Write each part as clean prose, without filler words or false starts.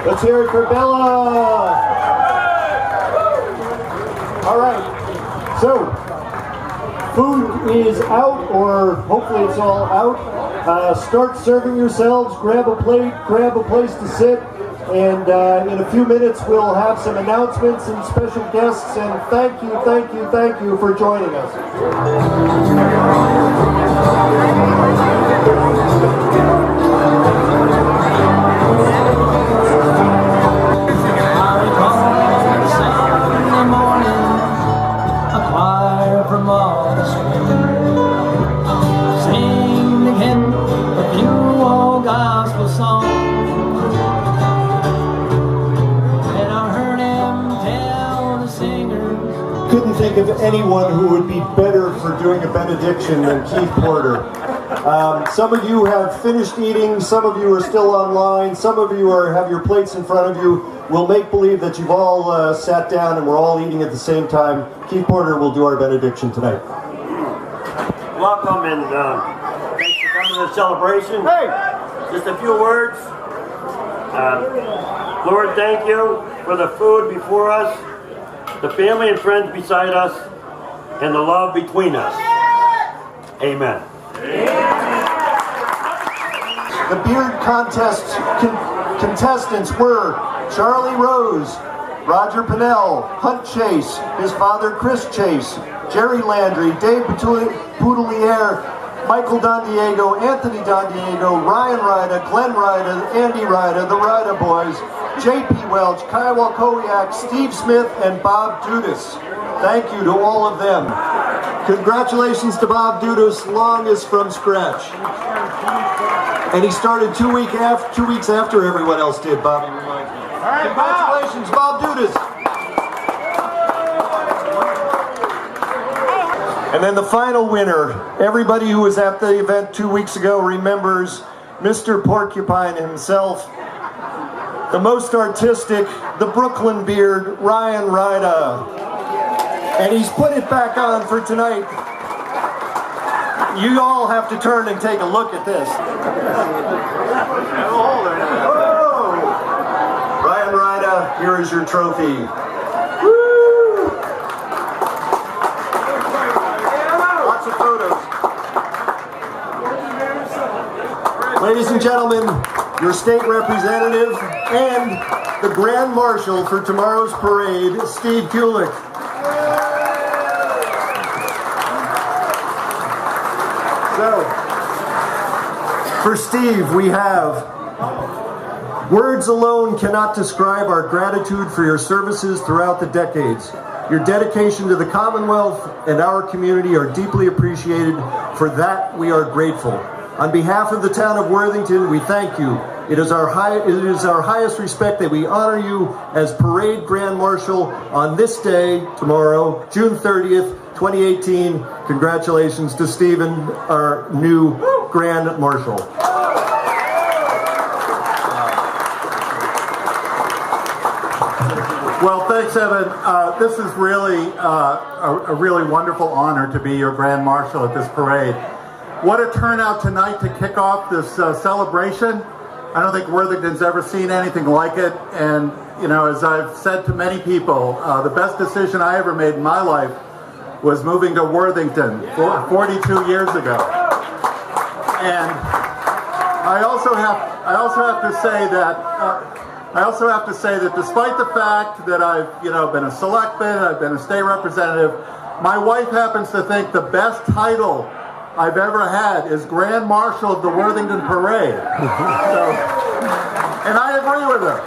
Let's hear it for Bella. All right, so food is out, or hopefully it's all out. Start serving yourselves, grab a plate, grab a place to sit, and in a few minutes we'll have some announcements and special guests, and thank you for joining us. Couldn't think of anyone who would be better for doing a benediction than Keith Porter. Some of you have finished eating, some of you are still online, some of you have your plates in front of you. We'll make believe that you've all sat down and we're all eating at the same time. Keith Porter will do our benediction tonight. Welcome, and thanks for coming to the celebration. Hey! Just a few words. Lord, thank you for the food before us, the family and friends beside us, and the love between us. Amen. The beard contest contestants were Charlie Rose, Roger Pinnell, Hunt Chase, his father Chris Chase, Jerry Landry, Dave Poudelier, Michael Don Diego, Anthony Don Diego, Ryan Ryda, Glenn Ryda, Andy Ryda, the Ryda Boys, J.P. Welch, Kyle Kowiak, Steve Smith, and Bob Dudas. Thank you to all of them. Congratulations to Bob Dudas, longest from scratch. And he started 2 weeks after everyone else did, Bobby reminds me. All right, congratulations, Bob Dudas. And then the final winner, everybody who was at the event 2 weeks ago remembers Mr. Porcupine himself, the most artistic, the Brooklyn beard, Ryan Ryda. And he's put it back on for tonight. You all have to turn and take a look at this. Whoa! Ryan Ryda, here is your trophy. Woo! Lots of photos. Ladies and gentlemen, your state representative and the Grand Marshal for tomorrow's parade, Steve Kulik. So, for Steve, we have, words alone cannot describe our gratitude for your services throughout the decades. Your dedication to the Commonwealth and our community are deeply appreciated. For that, we are grateful. On behalf of the town of Worthington, we thank you. It is our highest respect that we honor you as Parade Grand Marshal on this day, tomorrow, June 30th, 2018. Congratulations to Stephen, our new Grand Marshal. Well, thanks, Evan. This is really a really wonderful honor to be your Grand Marshal at this parade. What a turnout tonight to kick off this celebration. I don't think Worthington's ever seen anything like it. And, you know, as I've said to many people, the best decision I ever made in my life was moving to Worthington 42 years ago. And I also have to say that despite the fact that I've been a selectman, I've been a state representative, my wife happens to think the best title I've ever had is Grand Marshal of the Worthington Parade. And I agree with her.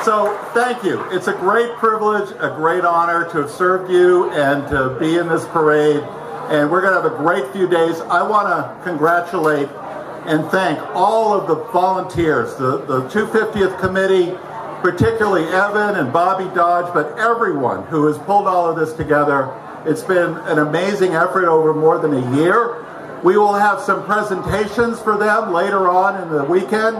So thank you. It's a great privilege, a great honor to have served you and to be in this parade. And we're going to have a great few days. I want to congratulate and thank all of the volunteers, the 250th committee, particularly Evan and Bobby Dodge, but everyone who has pulled all of this together. It's been an amazing effort over more than a year. We will have some presentations for them later on in the weekend,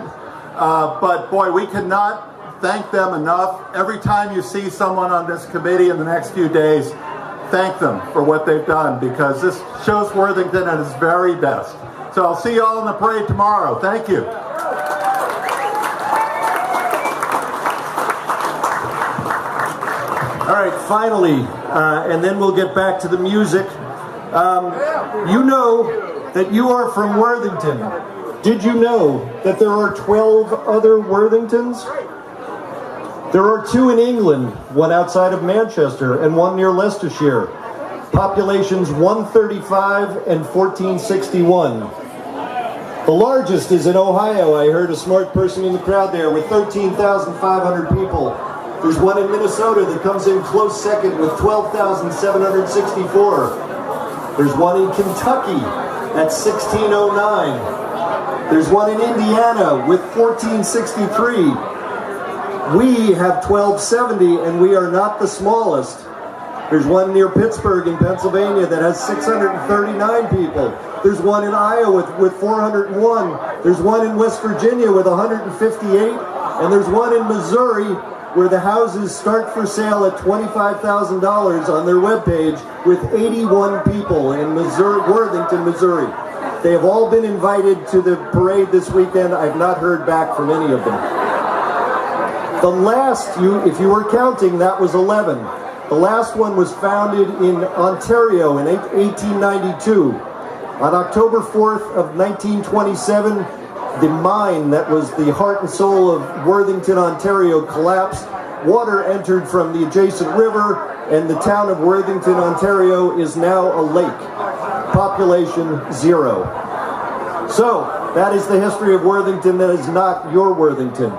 but boy, we cannot thank them enough. Every time you see someone on this committee in the next few days, thank them for what they've done, because this shows Worthington at its very best. So I'll see you all in the parade tomorrow. Thank you. All right, finally, and then we'll get back to the music. You know that you are from Worthington. Did you know that there are 12 other Worthingtons? There are 2 in England, one outside of Manchester and one near Leicestershire. Populations 135 and 1461. The largest is in Ohio. I heard a smart person in the crowd there with 13,500 people. There's one in Minnesota that comes in close second with 12,764. There's one in Kentucky at 1609. There's one in Indiana with 1463. We have 1270, and we are not the smallest. There's one near Pittsburgh in Pennsylvania that has 639 people. There's one in Iowa with 401. There's one in West Virginia with 158. And there's one in Missouri where the houses start for sale at $25,000 on their webpage with 81 people in Missouri, Worthington, Missouri. They have all been invited to the parade this weekend. I've not heard back from any of them. The last, if you were counting, that was 11. The last one was founded in Ontario in 1892. On October 4th of 1927, the mine that was the heart and soul of Worthington, Ontario collapsed. Water entered from the adjacent river, and the town of Worthington, Ontario is now a lake. Population 0. So, that is the history of Worthington. That is not your Worthington.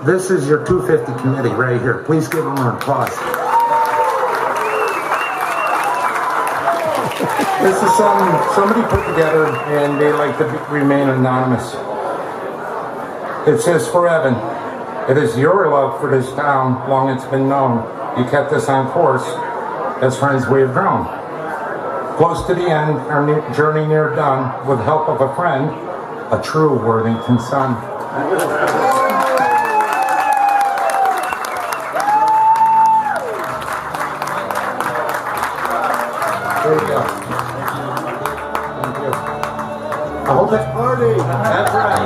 This is your 250 committee right here. Please give them an applause. This is somebody put together, and they like to remain anonymous. It says, "For Evan, it is your love for this town, long it's been known. You kept us on course. As friends we have grown. Close to the end, our journey near done, with help of a friend, a true Worthington son." There you go. Thank you. I hope it's party. That's right.